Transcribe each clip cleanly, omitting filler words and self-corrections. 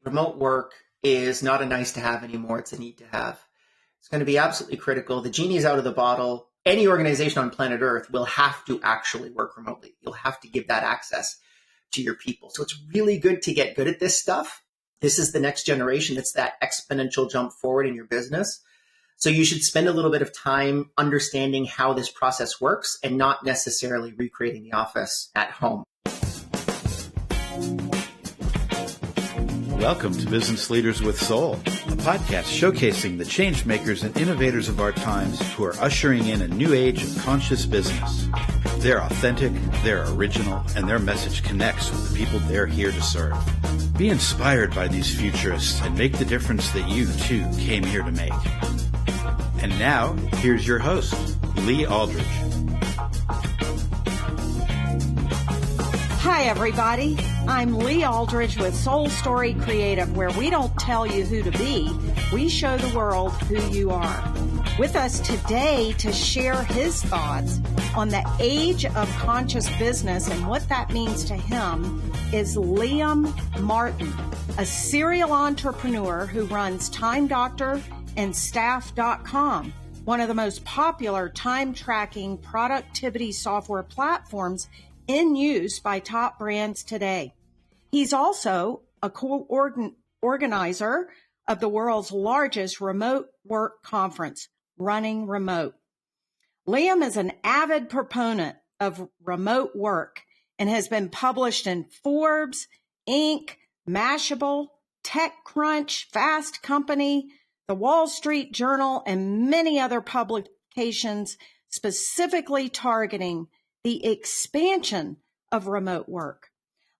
remote work is not a nice to have anymore. It's a need to have. It's going to be absolutely critical. The genie is out of the bottle. Any organization on planet Earth will have to actually work remotely. You'll have to give that access to your people. So it's really good to get good at this stuff. This is the next generation. It's that exponential jump forward in your business. So you should spend a little bit of time understanding how this process works and not necessarily recreating the office at home. Welcome to Business Leaders with Soul, a podcast showcasing the change makers and innovators of our times who are ushering in a new age of conscious business. They're authentic, they're original, and their message connects with the people they're here to serve. Be inspired by these futurists and make the difference that you, too, came here to make. And now, here's your host, Lee Aldridge. Hi, everybody. I'm Lee Aldridge with Soul Story Creative, where we don't tell you who to be, we show the world who you are. With us today to share his thoughts on the age of conscious business and what that means to him is Liam Martin, a serial entrepreneur who runs Time Doctor and Staff.com, one of the most popular time tracking productivity software platforms in use by top brands today. He's also a co-organizer of the world's largest remote work conference, Running Remote. Liam is an avid proponent of remote work and has been published in Forbes, Inc., Mashable, TechCrunch, Fast Company, the Wall Street Journal, and many other publications specifically targeting the expansion of remote work.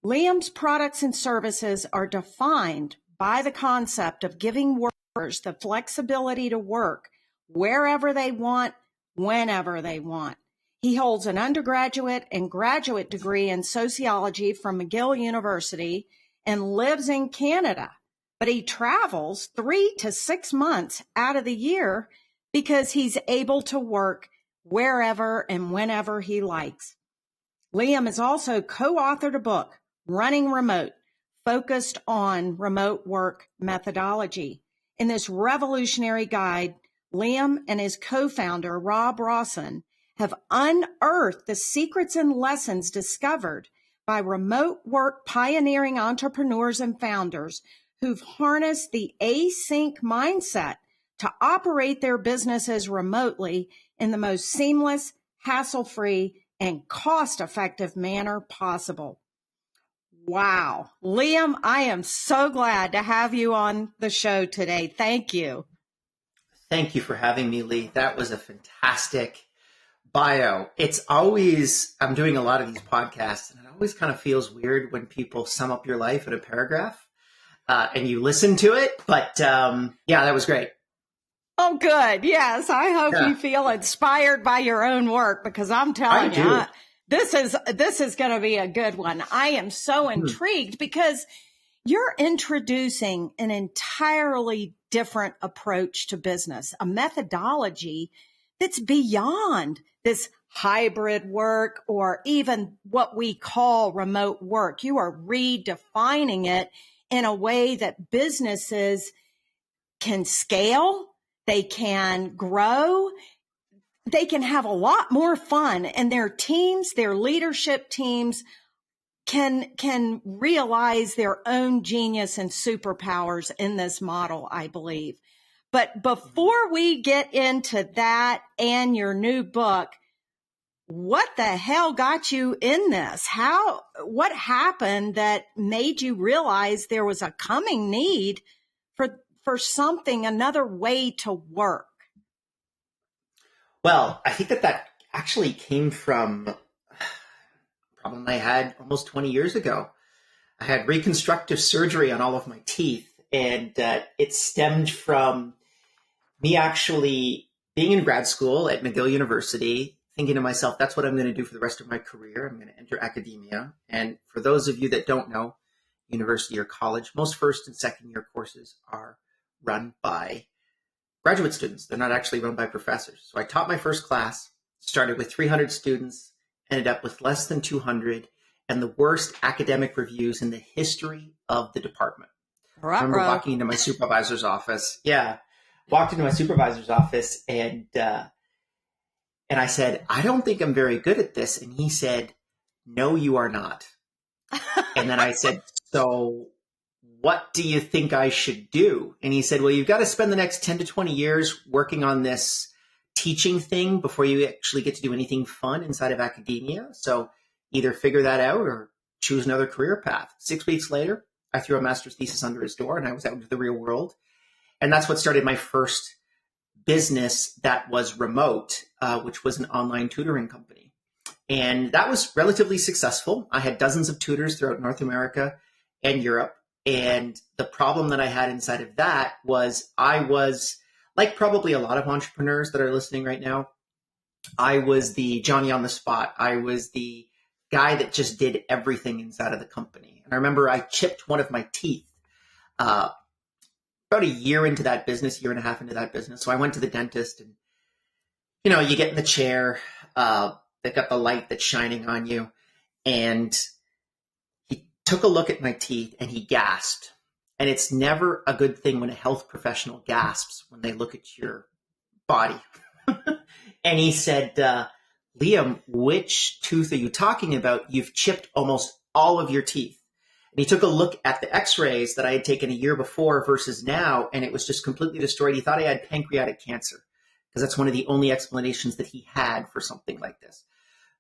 Liam's products and services are defined by the concept of giving workers the flexibility to work wherever they want, whenever they want. He holds an undergraduate and graduate degree in sociology from McGill University and lives in Canada, but he travels 3 to 6 months out of the year because he's able to work wherever and whenever he likes. Liam has also co-authored a book, Running Remote, focused on remote work methodology. In this revolutionary guide, Liam and his co-founder, Rawson, have unearthed the secrets and lessons discovered by remote work pioneering entrepreneurs and founders who've harnessed the async mindset to operate their businesses remotely in the most seamless, hassle-free, and cost-effective manner possible. Wow. Liam, I am so glad to have you on the show today. Thank you. Thank you for having me, Lee. That was a fantastic bio. It's always, I'm doing a lot of these podcasts, and it always kind of feels weird when people sum up your life in a paragraph and you listen to it. But yeah, that was great. Oh, good. Yes. I hope you feel inspired by your own work because I'm telling you, this is going to be a good one. I am so intrigued because you're introducing an entirely different approach to business, a methodology that's beyond this hybrid work or even what we call remote work. You are redefining it in a way that businesses can scale. They can grow, they can have a lot more fun, and their teams, their leadership teams can realize their own genius and superpowers in this model, I believe. But before we get into that and your new book, what the hell got you in this? What happened that made you realize there was a coming need for something, another way to work? Well, I think that actually came from a problem I had almost 20 years ago. I had reconstructive surgery on all of my teeth, and it stemmed from me actually being in grad school at McGill University, thinking to myself, that's what I'm going to do for the rest of my career. I'm going to enter academia. And for those of you that don't know, university or college, most first and second year courses are run by graduate students. They're not actually run by professors. So I taught my first class, started with 300 students, ended up with less than 200, and the worst academic reviews in the history of the department. I remember walking into my supervisor's office. Yeah. Walked into my supervisor's office and I said, I don't think I'm very good at this. And he said, no, you are not. And then I said, so what do you think I should do? And he said, well, you've got to spend the next 10 to 20 years working on this teaching thing before you actually get to do anything fun inside of academia. So either figure that out or choose another career path. 6 weeks later, I threw a master's thesis under his door and I was out into the real world. And that's what started my first business that was remote, which was an online tutoring company. And that was relatively successful. I had dozens of tutors throughout North America and Europe. And the problem that I had inside of that was I was, like probably a lot of entrepreneurs that are listening right now, I was the Johnny on the spot. I was the guy that just did everything inside of the company. And I remember I chipped one of my teeth about a year into that business, year and a half into that business. So I went to the dentist and, you know, you get in the chair, they've got the light that's shining on you. And he took a look at my teeth and he gasped. And it's never a good thing when a health professional gasps when they look at your body. And he said, Liam, which tooth are you talking about? You've chipped almost all of your teeth. And he took a look at the x-rays that I had taken a year before versus now, and it was just completely destroyed. He thought I had pancreatic cancer because that's one of the only explanations that he had for something like this.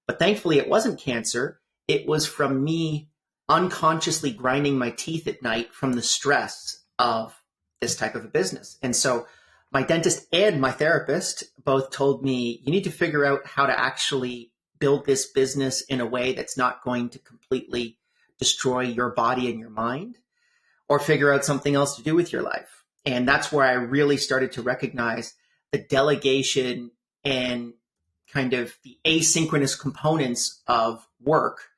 But thankfully, it wasn't cancer. It was from me unconsciously grinding my teeth at night from the stress of this type of a business. And so my dentist and my therapist both told me, you need to figure out how to actually build this business in a way that's not going to completely destroy your body and your mind, or figure out something else to do with your life. And that's where I really started to recognize the delegation and kind of the asynchronous components of work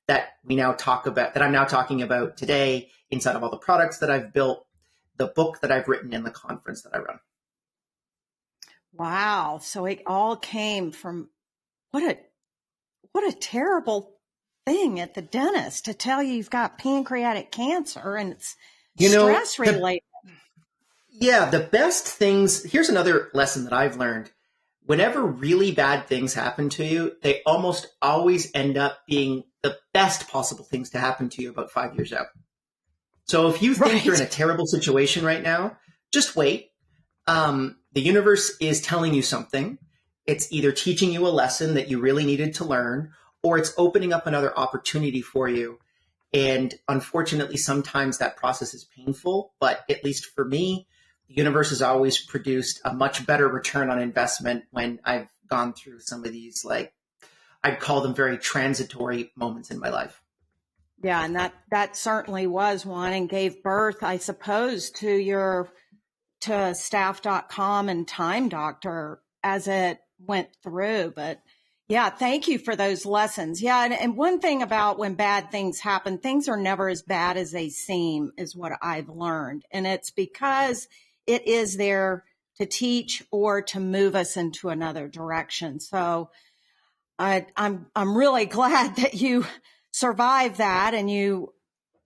that we now talk about, that I'm now talking about today inside of all the products that I've built, the book that I've written, and the conference that I run. Wow. So it all came from what a terrible thing at the dentist to tell you you've got pancreatic cancer and it's stress related. The best things, here's another lesson that I've learned. Whenever really bad things happen to you, they almost always end up being the best possible things to happen to you about 5 years out. So if you think you're in a terrible situation right now, just wait. The universe is telling you something. It's either teaching you a lesson that you really needed to learn, or it's opening up another opportunity for you. And unfortunately, sometimes that process is painful, but at least for me, the universe has always produced a much better return on investment when I've gone through some of these, like, I'd call them very transitory moments in my life. Yeah, and that certainly was one, and gave birth, I suppose, to staff.com and Time Doctor as it went through. But yeah, thank you for those lessons. Yeah, and one thing about when bad things happen, things are never as bad as they seem, is what I've learned. And it's because it is there to teach or to move us into another direction. So I'm really glad that you survived that, and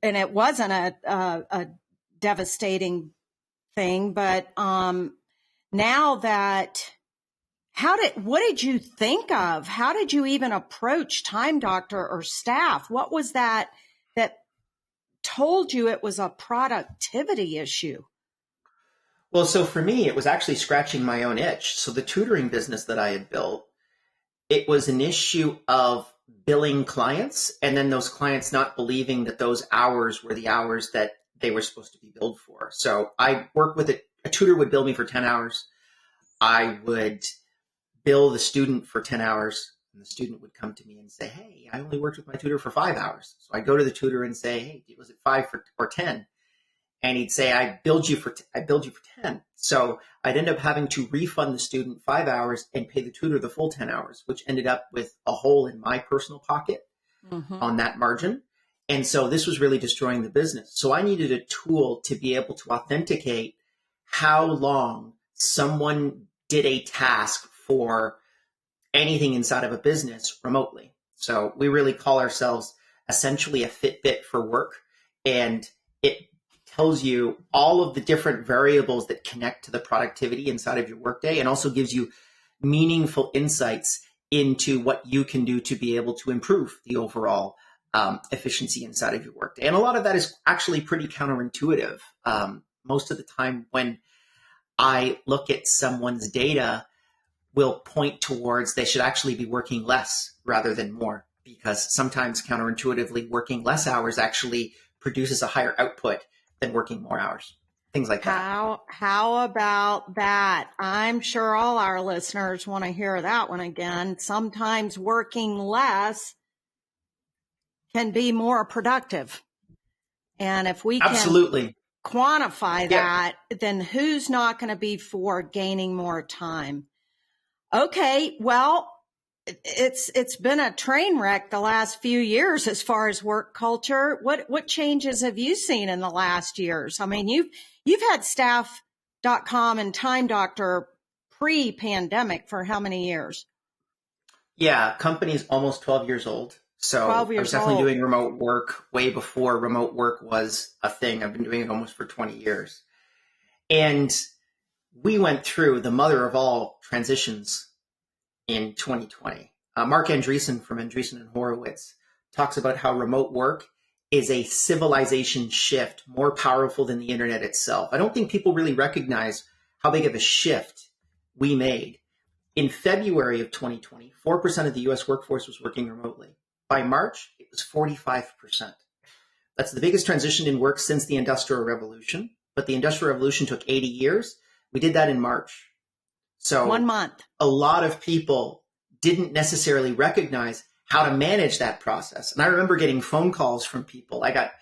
it wasn't a devastating thing. But now that, what did you think of? How did you even approach Time Doctor or staff? What was that told you it was a productivity issue? Well, so for me, it was actually scratching my own itch. So the tutoring business that I had built, it was an issue of billing clients, and then those clients not believing that those hours were the hours that they were supposed to be billed for. So I worked with a tutor would bill me for 10 hours. I would bill the student for 10 hours, and the student would come to me and say, hey, I only worked with my tutor for 5 hours. So I go to the tutor and say, hey, was it 5 or 10? And he'd say, I billed you for 10. So I'd end up having to refund the student 5 hours and pay the tutor the full 10 hours, which ended up with a hole in my personal pocket on that margin. And so this was really destroying the business. So I needed a tool to be able to authenticate how long someone did a task for anything inside of a business remotely. So we really call ourselves essentially a Fitbit for work. And it tells you all of the different variables that connect to the productivity inside of your workday, and also gives you meaningful insights into what you can do to be able to improve the overall efficiency inside of your workday. And a lot of that is actually pretty counterintuitive. Most of the time when I look at someone's data, will point towards they should actually be working less rather than more, because sometimes counterintuitively working less hours actually produces a higher output than working more hours. Things like that. How about that? I'm sure all our listeners want to hear that one again. Sometimes working less can be more productive. And if we can absolutely quantify that, then who's not going to be for gaining more time? Okay, well, it's been a train wreck the last few years as far as work culture. What changes have you seen in the last years? I mean, you've had staff.com and Time Doctor pre-pandemic for how many years? Yeah, company's almost 12 years old. So I was definitely doing remote work way before remote work was a thing. I've been doing it almost for 20 years. And we went through the mother of all transitions in 2020. Mark Andreessen from Andreessen and Horowitz talks about how remote work is a civilization shift more powerful than the internet itself. I don't think people really recognize how big of a shift we made. In February of 2020, 4% of the US workforce was working remotely. By March, it was 45%. That's the biggest transition in work since the Industrial Revolution. But the Industrial Revolution took 80 years. We did that in March. So 1 month. A lot of people didn't necessarily recognize how to manage that process. And I remember getting phone calls from people. I got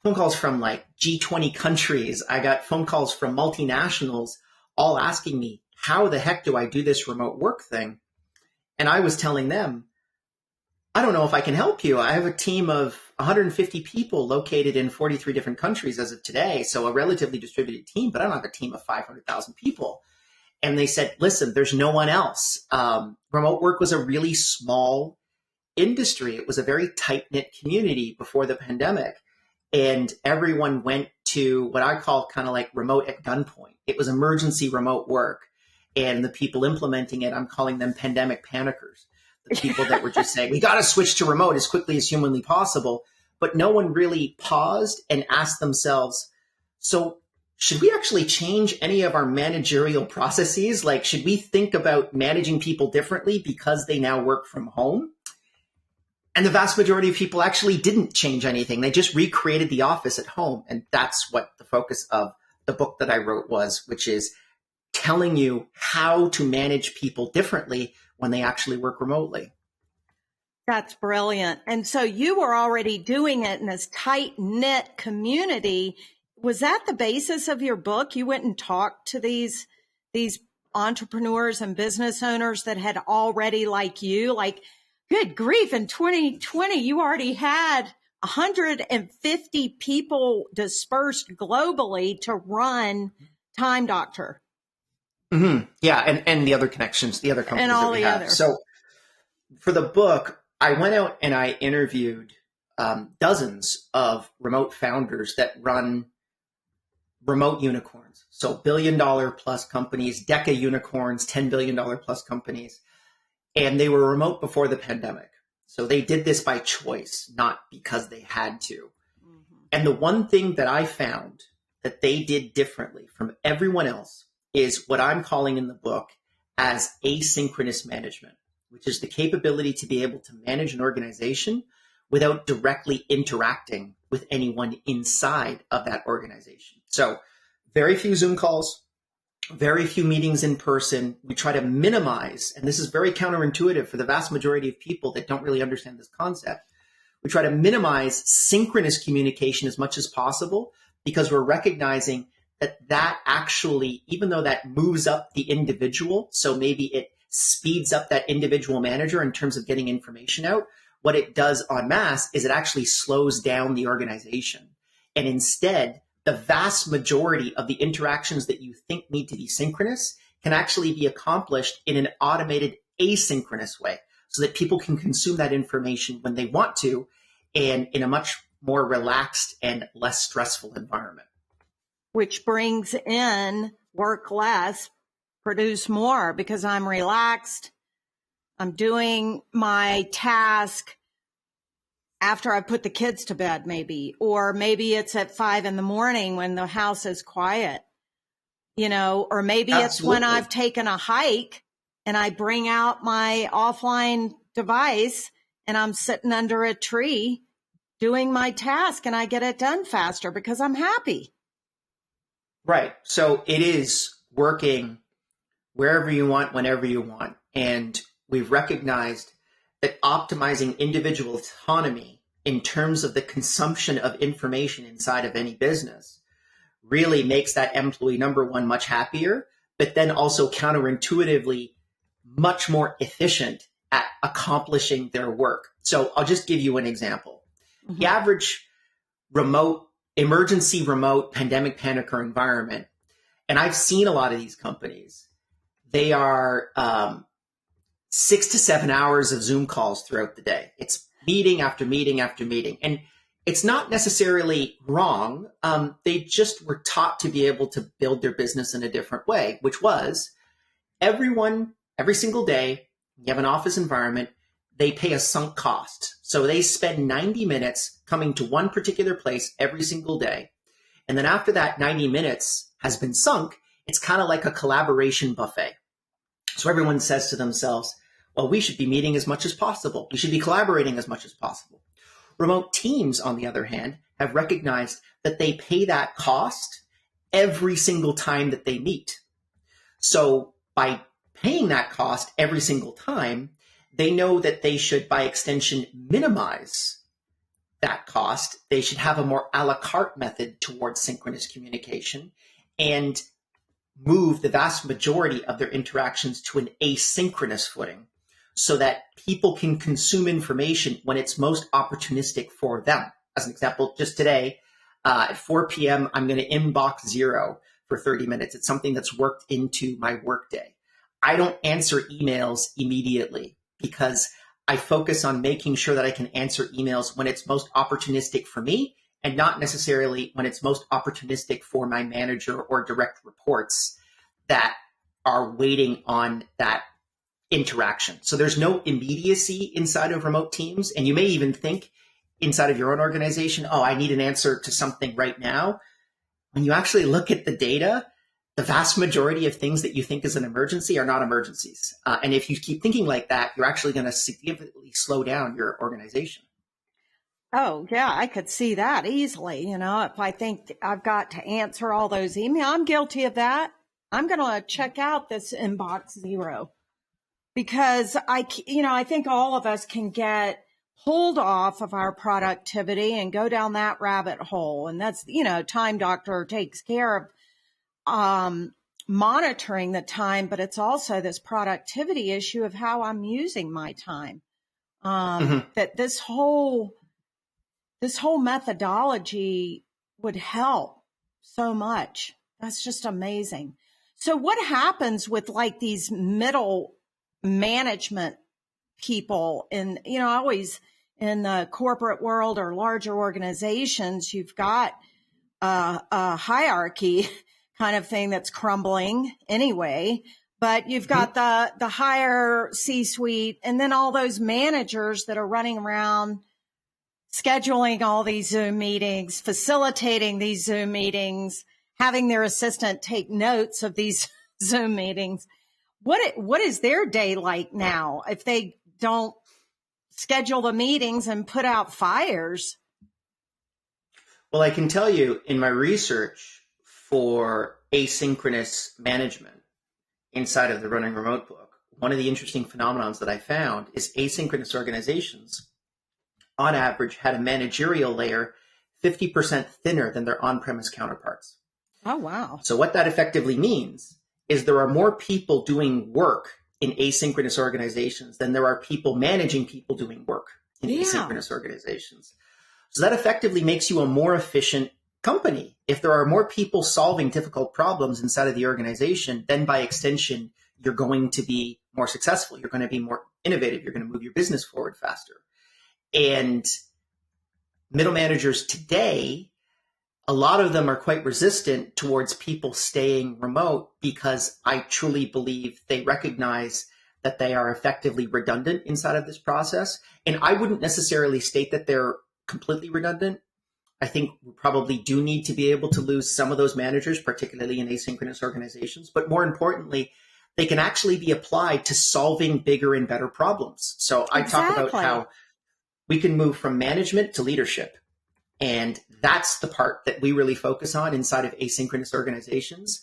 phone calls from like G20 countries. I got phone calls from multinationals all asking me, how the heck do I do this remote work thing? And I was telling them, I don't know if I can help you. I have a team of 150 people located in 43 different countries as of today. So a relatively distributed team, but I don't have a team of 500,000 people. And they said, listen, there's no one else. Remote work was a really small industry. It was a very tight-knit community before the pandemic. And everyone went to what I call kind of like remote at gunpoint. It was emergency remote work. And the people implementing it, I'm calling them pandemic panickers. The people that were just saying, we got to switch to remote as quickly as humanly possible. But no one really paused and asked themselves, so should we actually change any of our managerial processes? Like, should we think about managing people differently because they now work from home? And the vast majority of people actually didn't change anything. They just recreated the office at home. And that's what the focus of the book that I wrote was, which is telling you how to manage people differently when they actually work remotely. That's brilliant. And so you were already doing it in this tight-knit community. Was that the basis of your book? You went and talked to these entrepreneurs and business owners that had already, like you, like, good grief, in 2020, you already had 150 people dispersed globally to run Time Doctor. Mm-hmm. Yeah, and the other connections, the other companies and all that we have. Others. So for the book, I went out and I interviewed dozens of remote founders that run remote unicorns. So $1 billion plus companies, Deca unicorns, $10 billion plus companies. And they were remote before the pandemic. So they did this by choice, not because they had to. Mm-hmm. And the one thing that I found that they did differently from everyone else is what I'm calling in the book as asynchronous management, which is the capability to be able to manage an organization without directly interacting with anyone inside of that organization. So very few Zoom calls, very few meetings in person. We try to minimize, and this is very counterintuitive for the vast majority of people that don't really understand this concept. We try to minimize synchronous communication as much as possible because we're recognizing that actually, even though that moves up the individual, so maybe it speeds up that individual manager in terms of getting information out, what it does en masse is it actually slows down the organization. And instead, the vast majority of the interactions that you think need to be synchronous can actually be accomplished in an automated asynchronous way so that people can consume that information when they want to and in a much more relaxed and less stressful environment. which brings in work less, produce more because I'm relaxed. I'm doing my task after I put the kids to bed, maybe, or maybe it's at 5 a.m. when the house is quiet, or maybe it's when I've taken a hike and I bring out my offline device and I'm sitting under a tree doing my task and I get it done faster because I'm happy. Right. So it is working wherever you want, whenever you want. And we've recognized that optimizing individual autonomy in terms of the consumption of information inside of any business really makes that employee, number one, much happier, but then also counterintuitively much more efficient at accomplishing their work. So I'll just give you an example. Mm-hmm. The average emergency remote pandemic panicker environment, and I've seen a lot of these companies, they are 6 to 7 hours of Zoom calls throughout the day. It's meeting after meeting after meeting. And it's not necessarily wrong. They just were taught to be able to build their business in a different way, which was everyone, every single day, you have an office environment, they pay a sunk cost. So they spend 90 minutes coming to one particular place every single day. And then after that 90 minutes has been sunk, it's kind of like a collaboration buffet. So everyone says to themselves, well, we should be meeting as much as possible. We should be collaborating as much as possible. Remote teams, on the other hand, have recognized that they pay that cost every single time that they meet. So by paying that cost every single time, they know that they should, by extension, minimize that cost. They should have a more a la carte method towards synchronous communication and move the vast majority of their interactions to an asynchronous footing so that people can consume information when it's most opportunistic for them. As an example, just today at 4 p.m., I'm going to inbox 0 for 30 minutes. It's something that's worked into my workday. I don't answer emails immediately because I focus on making sure that I can answer emails when it's most opportunistic for me and not necessarily when it's most opportunistic for my manager or direct reports that are waiting on that interaction. So there's no immediacy inside of remote teams. And you may even think inside of your own organization, oh, I need an answer to something right now. When you actually look at the data, the vast majority of things that you think is an emergency are not emergencies. And if you keep thinking like that, you're actually going to significantly slow down your organization. Oh, yeah, I could see that easily. If I think I've got to answer all those emails, I'm guilty of that. I'm going to check out this inbox 0 because I think all of us can get pulled off of our productivity and go down that rabbit hole. And that's, Time Doctor takes care of monitoring the time, but it's also this productivity issue of how I'm using my time. That this whole methodology would help so much. That's just amazing. So what happens with like these middle management people always in the corporate world or larger organizations, you've got a hierarchy kind of thing that's crumbling anyway, but you've got the higher C-suite and then all those managers that are running around scheduling all these Zoom meetings, facilitating these Zoom meetings, having their assistant take notes of these Zoom meetings. What is their day like now if they don't schedule the meetings and put out fires? Well, I can tell you in my research for asynchronous management inside of the Running Remote book, one of the interesting phenomenons that I found is asynchronous organizations on average had a managerial layer 50% thinner than their on-premise counterparts. Oh, wow. So what that effectively means is there are more people doing work in asynchronous organizations than there are people managing people doing work in asynchronous organizations. So that effectively makes you a more efficient company. If there are more people solving difficult problems inside of the organization, then by extension, you're going to be more successful. You're going to be more innovative. You're going to move your business forward faster. And middle managers today, a lot of them are quite resistant towards people staying remote because I truly believe they recognize that they are effectively redundant inside of this process. And I wouldn't necessarily state that they're completely redundant. I think we probably do need to be able to lose some of those managers, particularly in asynchronous organizations. But more importantly, they can actually be applied to solving bigger and better problems. So I talk about how we can move from management to leadership. And that's the part that we really focus on inside of asynchronous organizations.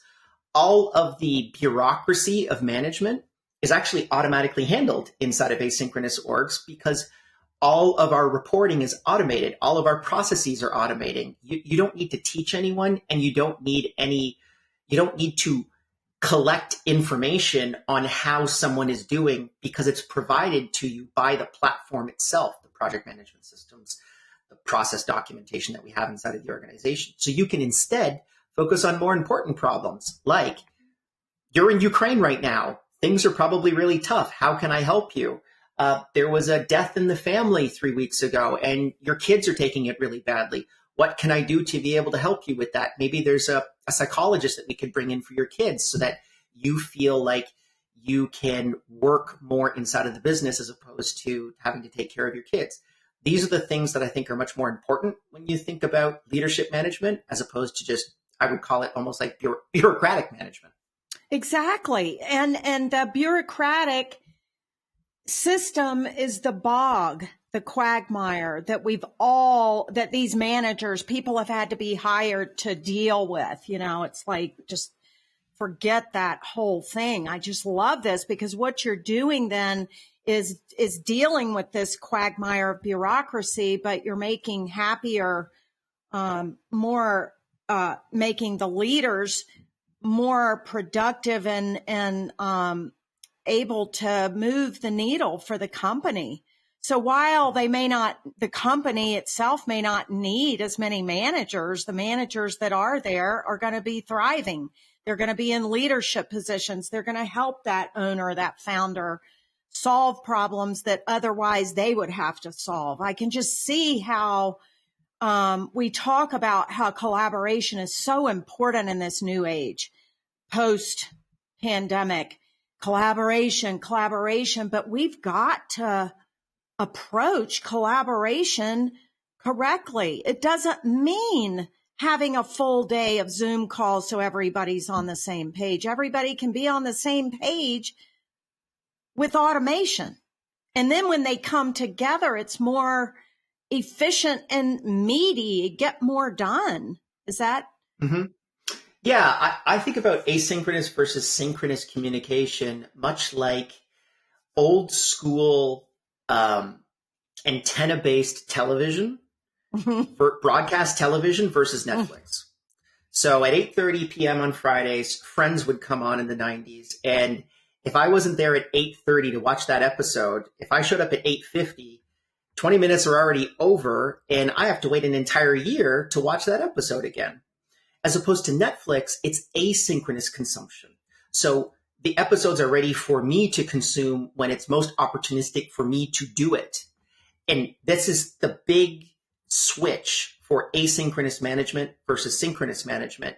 All of the bureaucracy of management is actually automatically handled inside of asynchronous orgs because all of our reporting is automated. All of our processes are automating. You don't need to teach anyone, and you don't need to collect information on how someone is doing because it's provided to you by the platform itself, the project management systems, the process documentation that we have inside of the organization. So you can instead focus on more important problems like you're in Ukraine right now. Things are probably really tough. How can I help you? There was a death in the family 3 weeks ago and your kids are taking it really badly. What can I do to be able to help you with that? Maybe there's a psychologist that we could bring in for your kids so that you feel like you can work more inside of the business as opposed to having to take care of your kids. These are the things that I think are much more important when you think about leadership management as opposed to just, I would call it almost like bureaucratic management. Exactly. And the bureaucratic system is the bog, the quagmire that these managers, people have had to be hired to deal with. You know, it's like, just forget that whole thing. I just love this because what you're doing then is dealing with this quagmire of bureaucracy, but you're making happier, more, making the leaders more productive and able to move the needle for the company. So while the company itself may not need as many managers, the managers that are there are going to be thriving. They're going to be in leadership positions. They're going to help that owner, that founder, solve problems that otherwise they would have to solve. I can just see how we talk about how collaboration is so important in this new age, post-pandemic. Collaboration, but we've got to approach collaboration correctly. It doesn't mean having a full day of Zoom calls so everybody's on the same page. Everybody can be on the same page with automation. And then when they come together, it's more efficient and meaty, get more done. Is that? Mm-hmm. Yeah, I think about asynchronous versus synchronous communication, much like old school antenna-based television, broadcast television versus Netflix. So at 8:30 p.m. on Fridays, Friends would come on in the 90s. And if I wasn't there at 8:30 to watch that episode, if I showed up at 8:50, 20 minutes are already over, and I have to wait an entire year to watch that episode again. As opposed to Netflix, it's asynchronous consumption. So the episodes are ready for me to consume when it's most opportunistic for me to do it. And this is the big switch for asynchronous management versus synchronous management.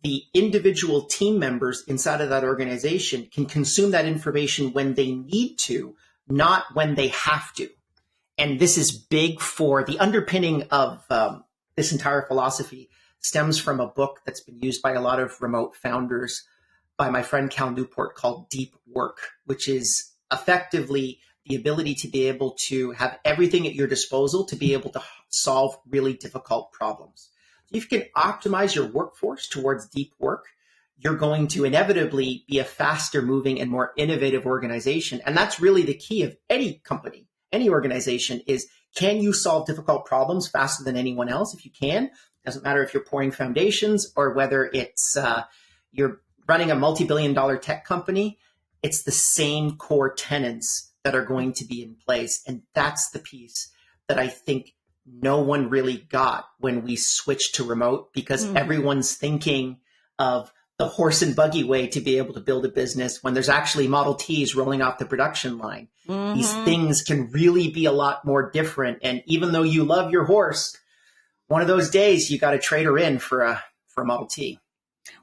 The individual team members inside of that organization can consume that information when they need to, not when they have to. And this is big for the underpinning of this entire philosophy stems from a book that's been used by a lot of remote founders by my friend Cal Newport called Deep Work, which is effectively the ability to be able to have everything at your disposal to be able to solve really difficult problems. If you can optimize your workforce towards deep work, you're going to inevitably be a faster moving and more innovative organization. And that's really the key of any company, any organization is, can you solve difficult problems faster than anyone else? If you can, doesn't matter if you're pouring foundations or whether it's you're running a multi-billion-dollar tech company, it's the same core tenets that are going to be in place. And that's the piece that I think no one really got when we switched to remote, because everyone's thinking of the horse and buggy way to be able to build a business when there's actually Model Ts rolling off the production line. These things can really be a lot more different. And even though you love your horse, one of those days you got to trade her in for a Model T.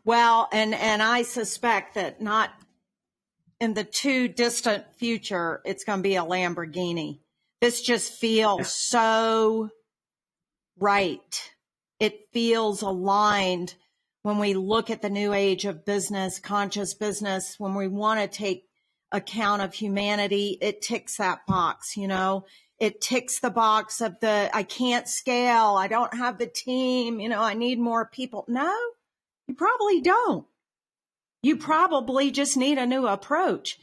Well, and I suspect that not in the too distant future, it's going to be a Lamborghini. This just feels so right. It feels aligned when we look at the new age of business, conscious business, when we want to take account of humanity. It ticks that box, you know. It ticks the box of I can't scale. I don't have the team. You know, I need more people. No, you probably don't. You probably just need a new approach.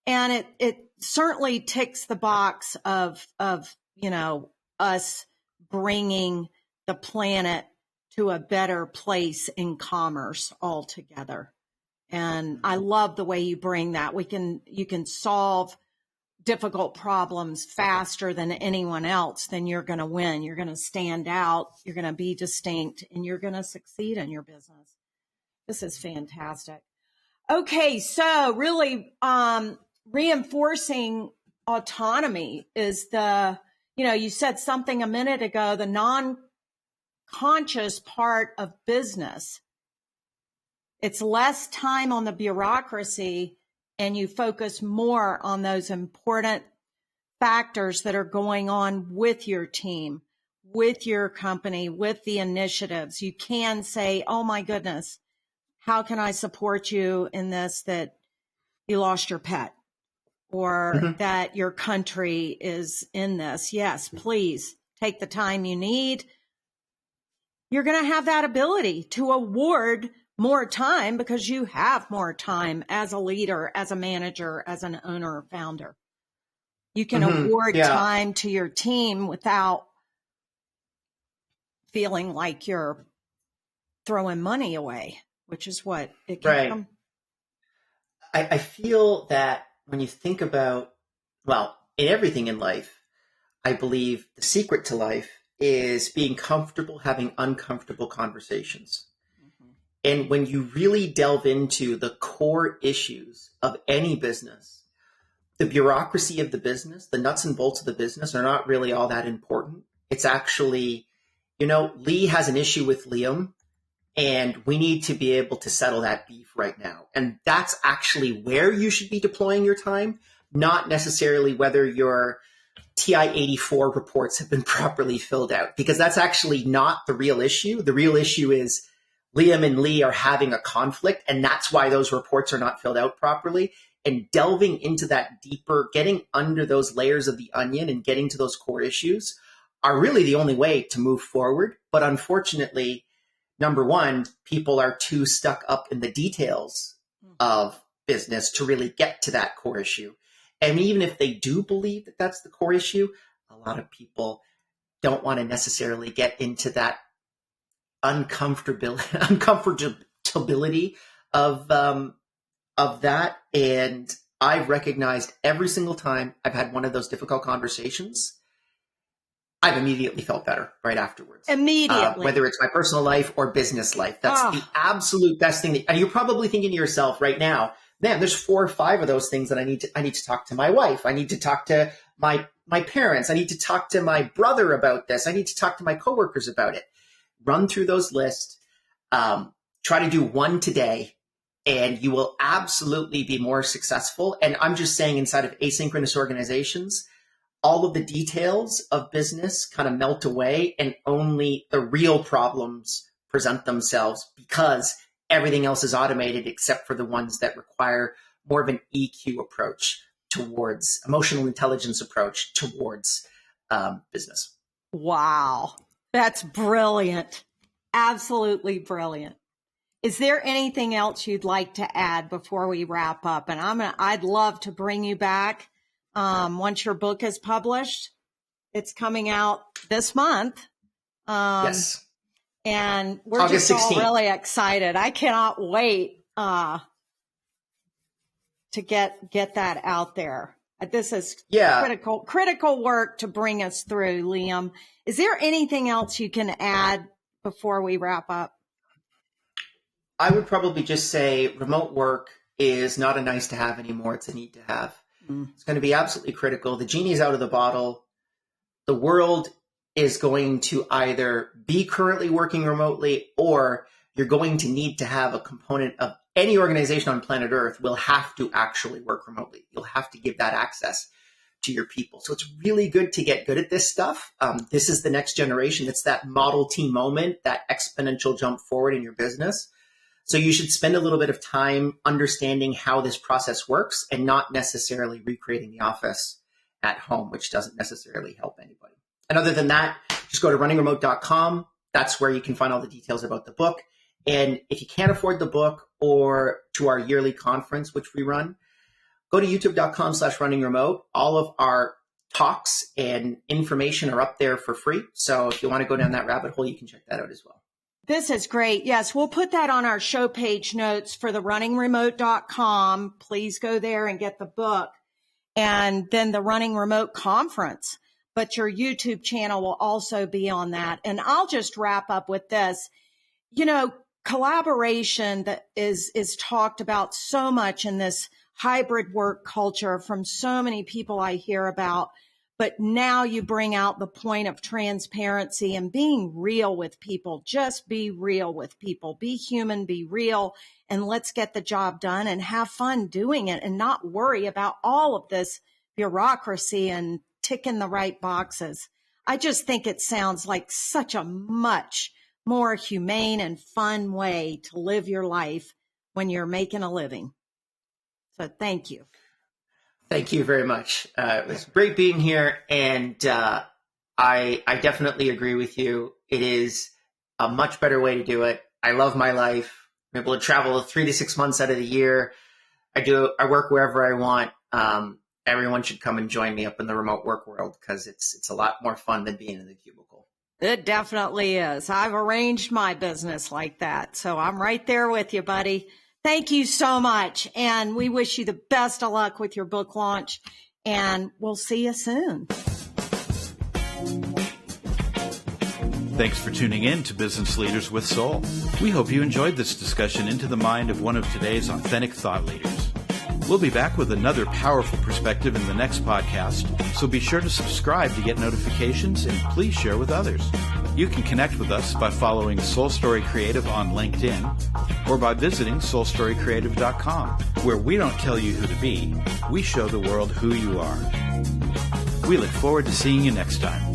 And it certainly ticks the box of, you know, us bringing the planet to a better place in commerce altogether. And I love the way you bring that. You can solve difficult problems faster than anyone else, then you're going to win. You're going to stand out. You're going to be distinct, and you're going to succeed in your business. This is fantastic. Okay, so really reinforcing autonomy is you said something a minute ago, the non-conscious part of business. It's less time on the bureaucracy, and you focus more on those important factors that are going on with your team, with your company, with the initiatives. You can say, oh my goodness, how can I support you in this, that you lost your pet or that your country is in this? Yes, please take the time you need. You're going to have that ability to award more time because you have more time as a leader, as a manager, as an owner or founder. You can award time to your team without feeling like you're throwing money away, which is what it can come. I feel that when you think about, well, in everything in life, I believe the secret to life is being comfortable having uncomfortable conversations. And when you really delve into the core issues of any business, the bureaucracy of the business, the nuts and bolts of the business are not really all that important. It's actually, Lee has an issue with Liam, and we need to be able to settle that beef right now. And that's actually where you should be deploying your time, not necessarily whether your TI-84 reports have been properly filled out, because that's actually not the real issue. The real issue is Liam and Lee are having a conflict, and that's why those reports are not filled out properly. And delving into that deeper, getting under those layers of the onion and getting to those core issues are really the only way to move forward. But unfortunately, number one, people are too stuck up in the details of business to really get to that core issue. And even if they do believe that that's the core issue, a lot of people don't want to necessarily get into that uncomfortability of that. And I've recognized every single time I've had one of those difficult conversations, I've immediately felt better right afterwards. Immediately. Whether it's my personal life or business life. That's the absolute best thing. And you're probably thinking to yourself right now, man, there's 4 or 5 of those things that I need to talk to my wife. I need to talk to my parents. I need to talk to my brother about this. I need to talk to my coworkers about it. Run through those lists. Try to do one today, and you will absolutely be more successful. And I'm just saying, inside of asynchronous organizations, all of the details of business kind of melt away, and only the real problems present themselves because everything else is automated except for the ones that require more of an EQ approach towards emotional intelligence approach towards business. Wow. That's brilliant. Absolutely brilliant. Is there anything else you'd like to add before we wrap up? And I'd love to bring you back once your book is published. It's coming out this month. Yes. And we're August just 16th. all really excited. I cannot wait to get that out there. This is critical work to bring us through, Liam. Is there anything else you can add before we wrap up? I would probably just say remote work is not a nice to have anymore. It's a need to have. It's going to be absolutely critical. The genie's out of the bottle. The world is going to either be currently working remotely, or you're going to need to have a component of any organization on planet Earth will have to actually work remotely. You'll have to give that access to your people. So it's really good to get good at this stuff. This is the next generation. It's that Model T moment, that exponential jump forward in your business. So you should spend a little bit of time understanding how this process works and not necessarily recreating the office at home, which doesn't necessarily help anybody. And other than that, just go to runningremote.com. That's where you can find all the details about the book. And if you can't afford the book or to our yearly conference, which we run, go to youtube.com/runningremote. All of our talks and information are up there for free. So if you want to go down that rabbit hole, you can check that out as well. This is great. Yes, we'll put that on our show page notes for the runningremote.com. Please go there and get the book. And then the Running Remote conference. But your YouTube channel will also be on that. And I'll just wrap up with this. You know, collaboration that is talked about so much in this hybrid work culture from so many people I hear about. But now you bring out the point of transparency and being real with people. Just be real with people. Be human, be real, and let's get the job done and have fun doing it and not worry about all of this bureaucracy and ticking the right boxes. I just think it sounds like such a much more humane and fun way to live your life when you're making a living. So thank you. Thank you very much. It was great being here. And I definitely agree with you. It is a much better way to do it. I love my life. I'm able to travel 3 to 6 months out of the year. I work wherever I want. Everyone should come and join me up in the remote work world because it's a lot more fun than being in the cubicle. It definitely is. I've arranged my business like that. So I'm right there with you, buddy. Thank you so much. And we wish you the best of luck with your book launch. And we'll see you soon. Thanks for tuning in to Business Leaders with Soul. We hope you enjoyed this discussion into the mind of one of today's authentic thought leaders. We'll be back with another powerful perspective in the next podcast, so be sure to subscribe to get notifications and please share with others. You can connect with us by following Soul Story Creative on LinkedIn or by visiting soulstorycreative.com, where we don't tell you who to be, we show the world who you are. We look forward to seeing you next time.